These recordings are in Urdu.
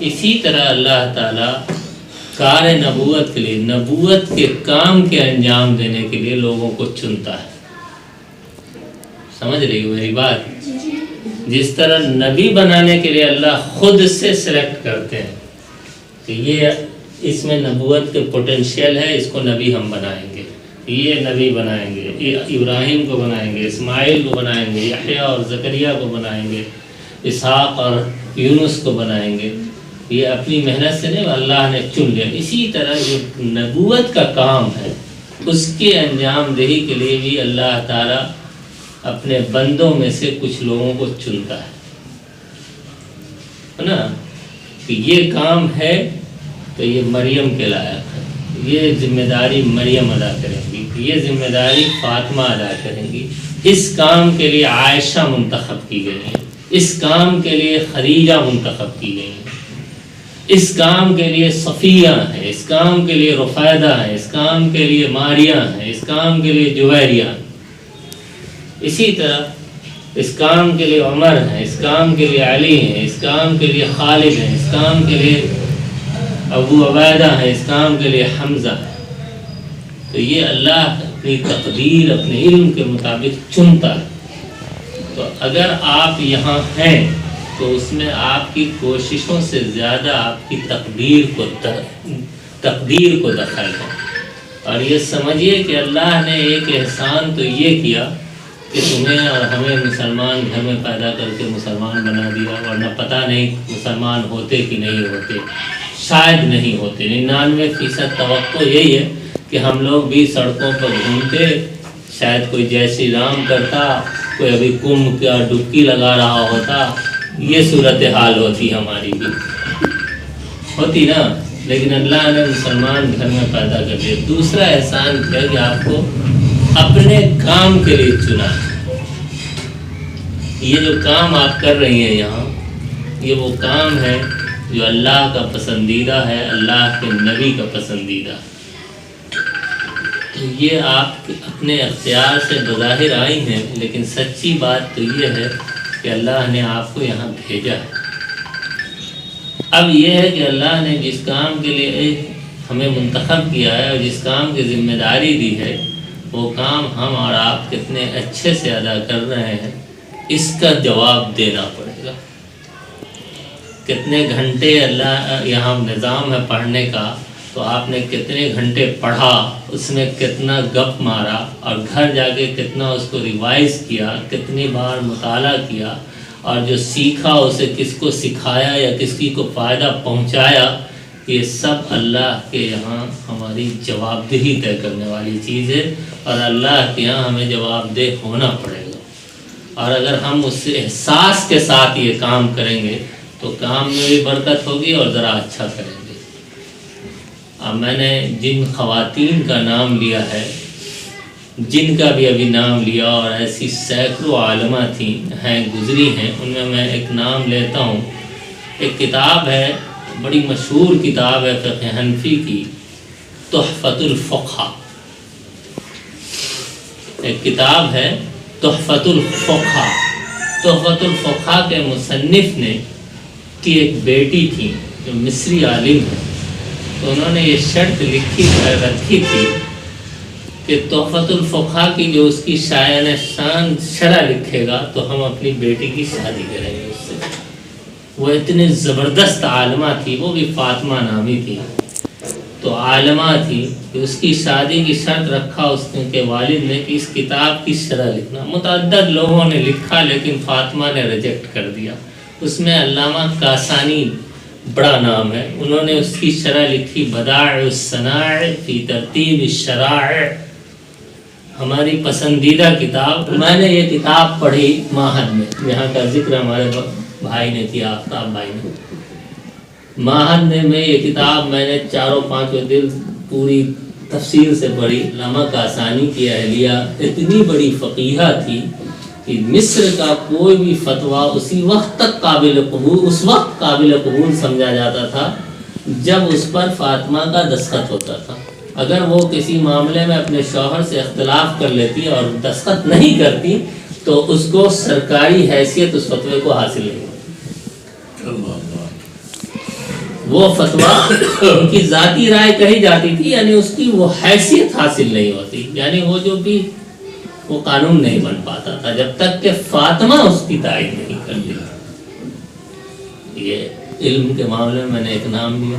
اسی طرح اللہ تعالیٰ کار نبوت کے لیے، نبوت کے کام کے انجام دینے کے لیے لوگوں کو چنتا ہے۔ سمجھ رہی ہو میری بات؟ جس طرح نبی بنانے کے لیے اللہ خود سے سلیکٹ کرتے ہیں کہ یہ اس میں نبوت کے پوٹینشیل ہے، اس کو نبی ہم بنائیں گے، یہ نبی بنائیں گے، یہ ابراہیم کو بنائیں گے، اسماعیل کو بنائیں گے، یحییٰ اور زکریا کو بنائیں گے، اسحاق اور یونس کو بنائیں گے، یہ اپنی محنت سے نہیں، اللہ نے چن لیا۔ اسی طرح جو نبوت کا کام ہے اس کے انجام دہی کے لیے بھی اللہ تعالیٰ اپنے بندوں میں سے کچھ لوگوں کو چنتا ہے نا، کہ یہ کام ہے تو یہ مریم کے لائق ہے، یہ ذمہ داری مریم ادا کریں گی، یہ ذمہ داری فاطمہ ادا کریں گی۔ اس کام کے لیے عائشہ منتخب کی گئی ہیں، اس کام کے لیے خدیجہ منتخب کی گئی ہیں، اس کام کے لیے صفیہ ہیں، اس کام کے لیے رفیدہ ہیں، اس کام کے لیے ماریہ ہیں، اس کام کے لیے جویریہ ہیں۔ اسی طرح اس کام کے لیے عمر ہیں، اس کام کے لیے علی ہیں، اس کام کے لیے خالد ہیں، اس کام کے لیے ابو عبیدہ ہیں، اس کام کے لیے حمزہ ہے۔ تو یہ اللہ اپنی تقدیر اپنے علم کے مطابق چنتا ہے۔ تو اگر آپ یہاں ہیں تو اس میں آپ کی کوششوں سے زیادہ آپ کی تقدیر کو دخل ہے۔ اور یہ سمجھیے کہ اللہ نے ایک احسان تو یہ کیا کہ تمہیں اور ہمیں مسلمان گھر میں پیدا کر کے مسلمان بنا دیا، ورنہ پتہ نہیں مسلمان ہوتے کہ نہیں ہوتے، شاید نہیں ہوتے۔ 99% توقع یہی ہے کہ ہم لوگ بھی سڑکوں پر گھومتے، شاید کوئی جے شری رام کرتا، کوئی ابھی کمبھ کا ڈبکی لگا رہا ہوتا، یہ صورتحال ہوتی ہماری بھی ہوتی نا، لیکن اللہ نے مسلمان گھر میں پیدا کر دیا۔ دوسرا احسان کیا کہ آپ کو اپنے کام کے لیے چنا۔ یہ جو کام آپ کر رہی ہیں یہاں، یہ وہ کام ہے جو اللہ کا پسندیدہ ہے، اللہ کے نبی کا پسندیدہ ہے۔ تو یہ آپ اپنے اختیار سے بظاہر آئی ہیں، لیکن سچی بات تو یہ ہے کہ اللہ نے آپ کو یہاں بھیجا ہے۔ اب یہ ہے کہ اللہ نے جس کام کے لیے ہمیں منتخب کیا ہے اور جس کام کی ذمہ داری دی ہے، وہ کام ہم اور آپ کتنے اچھے سے ادا کر رہے ہیں، اس کا جواب دینا پڑے گا۔ کتنے گھنٹے اللہ یہاں نظام ہے پڑھنے کا، تو آپ نے کتنے گھنٹے پڑھا، اس میں کتنا گپ مارا، اور گھر جا کے کتنا اس کو ریوائز کیا، کتنی بار مطالعہ کیا، اور جو سیکھا اسے کس کو سکھایا یا کس کی کو فائدہ پہنچایا، یہ سب اللہ کے یہاں ہماری جواب دہی طے کرنے والی چیز ہے، اور اللہ کے یہاں ہمیں جواب دہ ہونا پڑے گا۔ اور اگر ہم اس سے احساس کے ساتھ یہ کام کریں گے تو کام میں بھی برکت ہوگی اور ذرا اچھا کریں گے۔ اب میں نے جن خواتین کا نام لیا ہے، جن کا بھی ابھی نام لیا، اور ایسی سینکڑوں عالمہ ہیں گزری ہیں، ان میں ایک نام لیتا ہوں۔ ایک کتاب ہے، بڑی مشہور کتاب ہے فقہ حنفی کی، تحفۃ الفقہ۔ ایک کتاب ہے تحفۃ الفقہ۔ تحفۃ الفقہ کے مصنف نے کی ایک بیٹی تھی جو مصری عالم ہے، تو انہوں نے یہ شرط رکھی تھی کہ تحفۃ الفقہ کی جو اس کی شایان شان شرح لکھے گا تو ہم اپنی بیٹی کی شادی کریں گے اس سے۔ وہ اتنی زبردست عالمہ تھی، وہ بھی فاطمہ نامی تھی، تو عالمہ تھی کہ اس کی شادی کی شرط رکھا اس کے والد نے کہ اس کتاب کی شرح لکھنا۔ متعدد لوگوں نے لکھا لیکن فاطمہ نے ریجیکٹ کر دیا۔ اس میں علامہ کاسانی بڑا نام ہے، انہوں نے اس کی شرح لکھی بدائع الصنائع فی ترتیب الشرائع، ہماری پسندیدہ کتاب۔ میں نے یہ کتاب پڑھی معہد میں، یہاں کا ذکر ہمارے بھائی نے کیا، آفتاب بھائی نے۔ معہد میں یہ کتاب میں نے 4-5 دن پوری تفصیل سے پڑھی۔ علامہ کاسانی کی اہلیہ اتنی بڑی فقیہہ تھی کہ مصر کا کوئی بھی فتویٰ اسی وقت تک قابل قبول سمجھا جاتا تھا جب اس پر فاطمہ کا دستخط ہوتا تھا۔ اگر وہ کسی معاملے میں اپنے شوہر سے اختلاف کر لیتی اور دستخط نہیں کرتی تو اس کو سرکاری حیثیت اس فتوے کو حاصل نہیں ہوتی۔ وہ فتویٰ ان کی ذاتی رائے کہی جاتی تھی، یعنی اس کی وہ حیثیت حاصل نہیں ہوتی، یعنی وہ جو بھی وہ قانون نہیں بن پاتا تھا جب تک کہ فاطمہ اس کی تائید نہیں کرتی۔ یہ علم کے معاملے میں نے ایک نام لیا،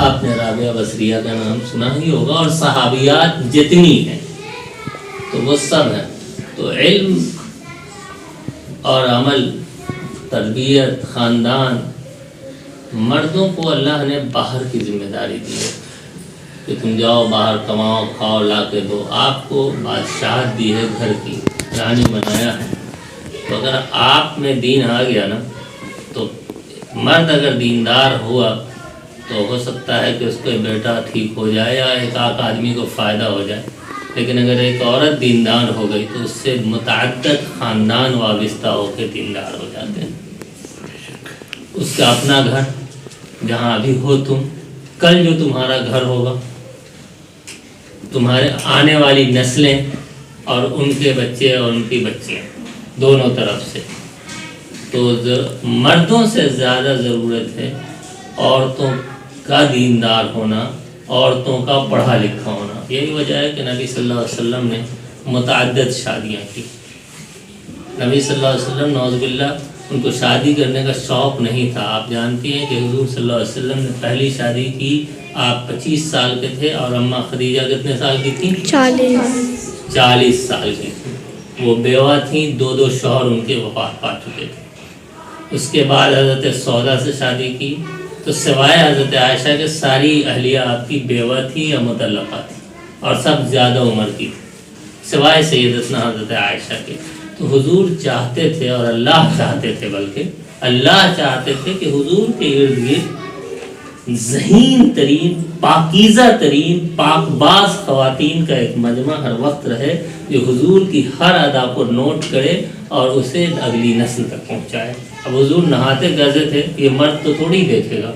آپ نے رابعہ بصریہ کا نام سنا ہی ہوگا، اور صحابیات جتنی ہیں تو وہ سب ہیں۔ تو علم اور عمل، تربیت، خاندان، مردوں کو اللہ نے باہر کی ذمہ داری دی ہے کہ تم جاؤ باہر کماؤ کھاؤ لا کے دو، آپ کو بادشاہت دی ہے، گھر کی رانی بنایا ہے۔ تو اگر آپ میں دین آ گیا نا، تو مرد اگر دیندار ہوا تو ہو سکتا ہے کہ اس کا بیٹا ٹھیک ہو جائے یا ایک آدھ آدمی کو فائدہ ہو جائے، لیکن اگر ایک عورت دیندار ہو گئی تو اس سے متعدد خاندان وابستہ ہو کے دیندار ہو جاتے ہیں۔ اس کا اپنا گھر جہاں ابھی ہو تم، کل جو تمہارا گھر ہوگا، تمہارے آنے والی نسلیں اور ان کے بچے اور ان کی بچیاں دونوں طرف سے، تو مردوں سے زیادہ ضرورت ہے عورتوں کا دیندار ہونا، عورتوں کا پڑھا لکھا ہونا۔ یہی وجہ ہے کہ نبی صلی اللہ علیہ وسلم نے متعدد شادیاں کی۔ نبی صلی اللہ علیہ وسلم نعوذ باللہ ان کو شادی کرنے کا شوق نہیں تھا۔ آپ جانتی ہیں کہ حضور صلی اللہ علیہ وسلم نے پہلی شادی کی آپ 25 سال کے تھے، اور اماں خدیجہ کتنے سال کی تھیں؟ 40 سال کی تھیں۔ وہ بیوہ تھیں، 2 شوہر ان کے وفات پا چکے تھے۔ اس کے بعد حضرت سودا سے شادی کی، تو سوائے حضرت عائشہ کے ساری اہلیہ آپ کی بیوہ تھی یا مطلقہ تھی، اور سب زیادہ عمر کی تھی سوائے سیدتنا حضرت عائشہ کے۔ تو حضور چاہتے تھے، اور اللہ چاہتے تھے، بلکہ اللہ چاہتے تھے کہ حضور کے ارد گرد ذہین ترین، پاکیزہ ترین، پاک باز خواتین کا ایک مجمع ہر وقت رہے، جو حضور کی ہر ادا کو نوٹ کرے اور اسے اگلی نسل تک پہنچائے۔ اب حضور نہاتے کیسے تھے یہ مرد تو تھوڑی دیکھے گا،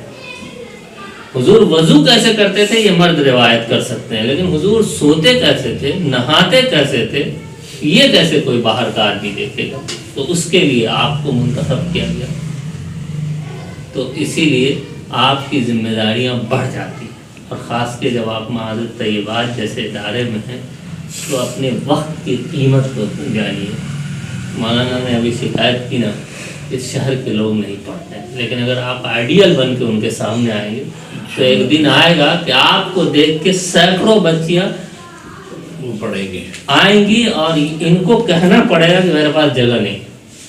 حضور وضو کیسے کرتے تھے یہ مرد روایت کر سکتے ہیں، لیکن حضور سوتے کیسے تھے، نہاتے کیسے تھے، یہ کیسے کوئی باہر کا آدمی دیکھے گا؟ تو اس کے لیے آپ کو منتخب کیا گیا۔ تو اسی لیے آپ کی ذمہ داریاں بڑھ جاتی ہیں، اور خاص کے جب آپ معاذ طیبات جیسے ادارے میں ہیں تو اپنے وقت کی قیمت کو جانیے۔ مولانا نے ابھی شکایت کی نا، اس شہر کے لوگ نہیں پڑھتے، لیکن اگر آپ آئیڈیل بن کے ان کے سامنے آئیں گے تو ایک دن آئے گا کہ آپ کو دیکھ کے سینکڑوں بچیاں پڑھیں گے، آئیں گی، اور ان کو کہنا پڑے گا کہ میرے پاس جگہ نہیں،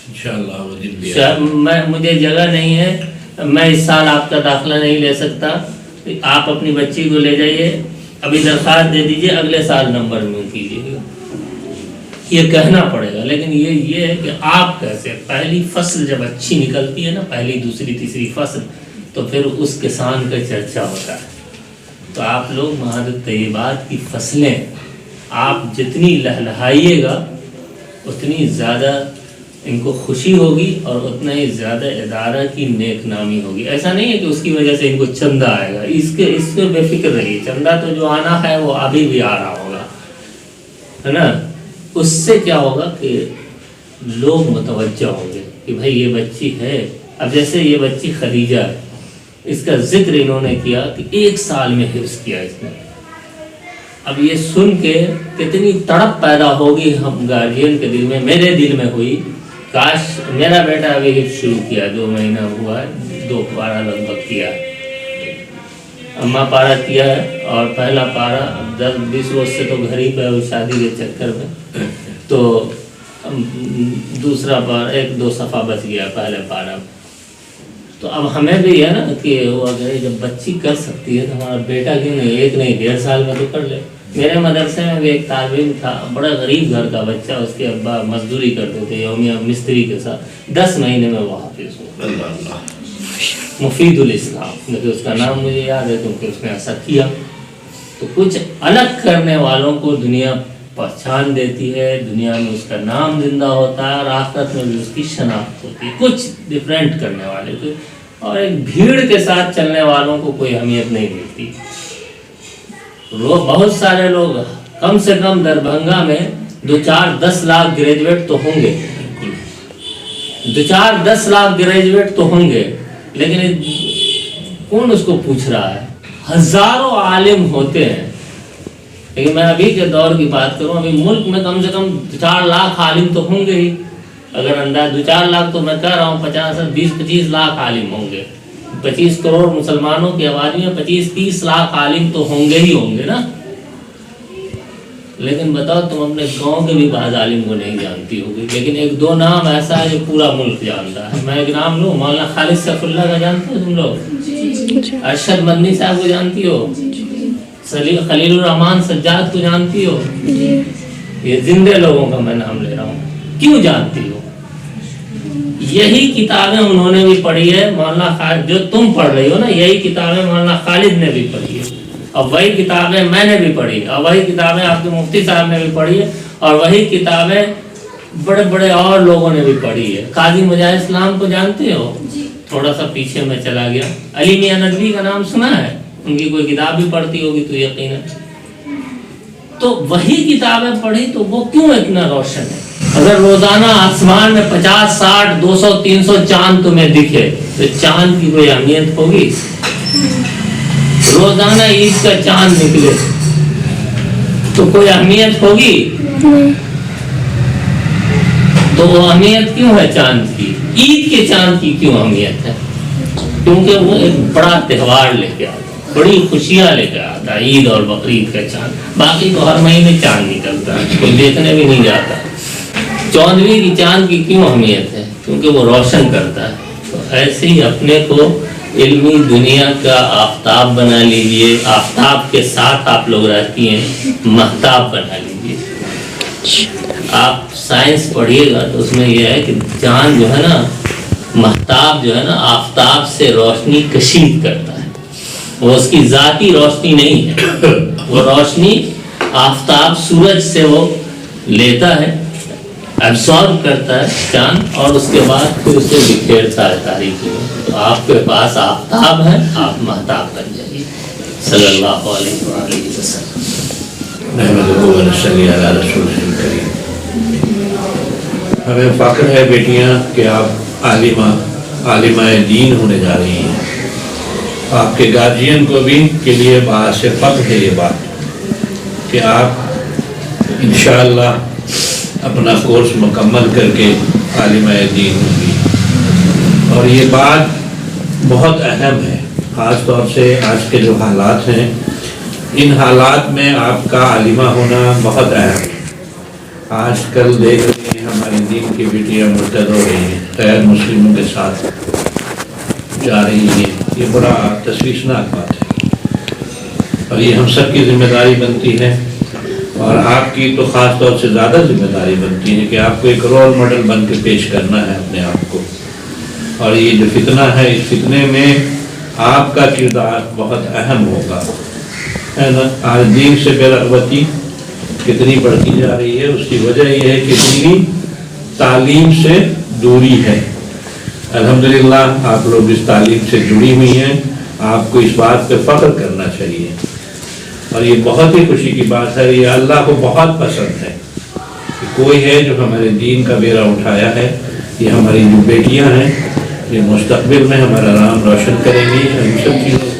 انشاءاللہ وہ دن بھی آئے میں مجھے جگہ نہیں ہے، میں اس سال آپ کا داخلہ نہیں لے سکتا، آپ اپنی بچی کو لے جائیے، ابھی درخواست دے دیجئے، اگلے سال نمبر میں کیجیے گا، یہ کہنا پڑے گا۔ لیکن یہ ہے کہ آپ کیسے پہلی فصل جب اچھی نکلتی ہے نا، پہلی دوسری تیسری فصل، تو پھر اس کسان کا چرچا ہوتا ہے۔ تو آپ لوگ معاذ طیبات کی فصلیں آپ جتنی لہلہائیے گا اتنی زیادہ ان کو خوشی ہوگی، اور اتنا ہی زیادہ ادارہ کی نیک نامی ہوگی۔ ایسا نہیں ہے کہ اس کی وجہ سے ان کو چندہ آئے گا، اس کے بے فکر رہیے، چندہ تو جو آنا ہے وہ ابھی بھی آ رہا ہوگا، ہے نا۔ اس سے کیا ہوگا کہ لوگ متوجہ ہوں گے کہ بھائی یہ بچی ہے۔ اب جیسے یہ بچی خدیجہ ہے، اس کا ذکر انہوں نے کیا کہ 1 سال میں حفظ کیا اس نے۔ اب یہ سن کے کتنی تڑپ پیدا ہوگی ہم گارجین کے دل میں، میرے دل میں ہوئی، کاش میرا بیٹا ابھی حفظ شروع کیا، 2 مہینہ ہوا ہے، 2 پارہ لگ بھگ کیا ہے، اماں پارہ کیا ہے، اور پہلا پارہ 10-20 روز سے تو گھر ہی پہ شادی کے چکر میں، تو دوسرا پارہ 1-2 صفحہ بچ گیا پہلے پارہ۔ تو اب ہمیں بھی ہے نا کہ وہ اگر جب بچی کر سکتی ہے تو ہمارا بیٹا کیوں نہیں، 1 نہیں 1.5 سال میں تو کر لے۔ میرے مدرسے میں بھی ایک طالب علم تھا، بڑا غریب گھر کا بچہ، اس کے ابا مزدوری کرتے تھے یومیہ مستری کے ساتھ، 10 مہینے میں وہ حافظ ہوا، مفید الاسلام، لیکن اس کا نام مجھے یاد ہے کیونکہ اس نے ایسا کیا۔ تو کچھ الگ کرنے والوں کو دنیا پہچان دیتی ہے، دنیا میں اس کا نام زندہ ہوتا ہے، اور آخرت میں بھی اس کی شناخت ہوتی ہے، کچھ ڈفرینٹ کرنے والے کو، اور ایک بھیڑ کے ساتھ چلنے والوں کو کوئی اہمیت نہیں ملتی۔ بہت سارے لوگ، کم سے کم دربھنگا میں 2-4-10 لاکھ گریجویٹ تو ہوں گے، 2-4-10 لاکھ گریجویٹ تو ہوں گے، لیکن کون اس کو پوچھ رہا ہے؟ ہزاروں عالم ہوتے ہیں، لیکن میں ابھی کے دور کی بات کروں، ابھی ملک میں کم سے کم 4 لاکھ عالم تو ہوں گے ہی، اگر انداز 2-4 لاکھ تو میں کہہ رہا ہوں 20-25 لاکھ عالم ہوں گے، 25 کروڑ مسلمانوں کی آبادی میں 25-30 لاکھ عالم تو ہوں گے نا. لیکن بتاؤ تم اپنے گاؤں کے بھی بعض عالم کو نہیں جانتی ہوگی، لیکن 1-2 نام ایسا ہے جو پورا ملک جانتا ہے. میں ایک نام لوں، مولانا خالد سیف اللہ کا جانتے ہو تم لوگ؟ ارشد مدنی صاحب کو جانتی ہو؟ خلیل الرحمان سجاد کو جانتی ہو؟ یہ زندے لوگوں کا میں نام لے رہا ہوں. کیوں جانتی ہو؟ یہی کتابیں انہوں نے بھی پڑھی ہے، مولانا خالد جو تم پڑھ رہی ہو نا، یہی کتابیں مولانا خالد نے بھی پڑھی ہے، اور وہی کتابیں میں نے بھی پڑھی، اور وہی کتابیں آپ کے مفتی صاحب نے بھی پڑھی ہے، اور وہی کتابیں بڑے بڑے اور لوگوں نے بھی پڑھی ہے. قاضی مجاہد اسلام کو جانتے ہو؟ تھوڑا سا پیچھے میں چلا گیا. علی میاں ندوی کا نام سنا ہے؟ ان کی کوئی کتاب بھی پڑھتی ہوگی تو یقیناً. تو وہی کتابیں پڑھی تو وہ کیوں اتنا روشن ہے؟ اگر روزانہ آسمان میں 50, 60, 200, 300 چاند تمہیں دکھے تو چاند کی کوئی اہمیت ہوگی؟ روزانہ عید کا چاند نکلے تو کوئی اہمیت ہوگی؟ تو وہ اہمیت کیوں ہے چاند کی؟ عید کے چاند کی کیوں اہمیت ہے؟ کیونکہ وہ ایک بڑا تہوار لے کے آتا ہے، بڑی خوشیاں لے کے آتا ہے، عید اور بقرعید کا چاند. باقی تو ہر مہینے چاند نکلتا ہے، کوئی دیکھنے بھی نہیں جاتا. 14ویں کی چاند کی کیوں اہمیت ہے؟ کیونکہ وہ روشن کرتا ہے. تو ایسے ہی اپنے کو علمی دنیا کا آفتاب بنا لیجئے. آفتاب کے ساتھ آپ لوگ رہتی ہیں، مہتاب بنا لیجئے. آپ سائنس پڑھیے گا تو اس میں یہ ہے کہ چاند جو ہے نا، مہتاب جو ہے نا، آفتاب سے روشنی کشید کرتا ہے. وہ اس کی ذاتی روشنی نہیں ہے، وہ روشنی آفتاب سورج سے وہ لیتا ہے، ایبسارب کرتا ہے چاند، اور اس کے بعد پھر اسے بکھیرتا ہے تاریکی میں. تو آپ کے پاس آفتاب ہے، آپ مہتاب بن جائیے. صلی اللہ علیہ وآلہ وسلم. ہمیں فخر ہے بیٹیاں کہ آپ عالمہ دین ہونے جا رہی ہیں. آپ کے گارجین کو بھی کے لیے باعث فخر ہے یہ بات کہ آپ انشاءاللہ اپنا کورس مکمل کر کے عالمہ دین ہوگی. اور یہ بات بہت اہم ہے، خاص طور سے آج کے جو حالات ہیں، ان حالات میں آپ کا عالمہ ہونا بہت اہم ہے. آج کل دیکھ رہے ہیں ہمارے دین کی بیٹیاں مرتد ہو رہی ہیں، غیر مسلموں کے ساتھ جا رہی ہیں. یہ بڑا تشویشناک بات ہے، اور یہ ہم سب کی ذمہ داری بنتی ہے، اور آپ کی تو خاص طور سے زیادہ ذمہ داری بنتی ہے کہ آپ کو ایک رول ماڈل بن کے پیش کرنا ہے اپنے آپ کو. اور یہ جو فتنہ ہے، اس فتنے میں آپ کا کردار بہت اہم ہوگا، ہے نا. آج دین سے بے رغبتی کتنی بڑھتی جا رہی ہے، اس کی وجہ یہ ہے کہ دینی تعلیم سے دوری ہے. الحمدللہ آپ لوگ اس تعلیم سے جڑی ہوئی ہیں، آپ کو اس بات پہ فخر کرنا چاہیے، اور یہ بہت ہی خوشی کی بات ہے. یہ اللہ کو بہت پسند ہے کہ کوئی ہے جو ہمارے دین کا بیڑا اٹھایا ہے. یہ ہماری جو بیٹیاں ہیں، یہ مستقبل میں ہمارا نام روشن کریں گی. ہم سب چیزوں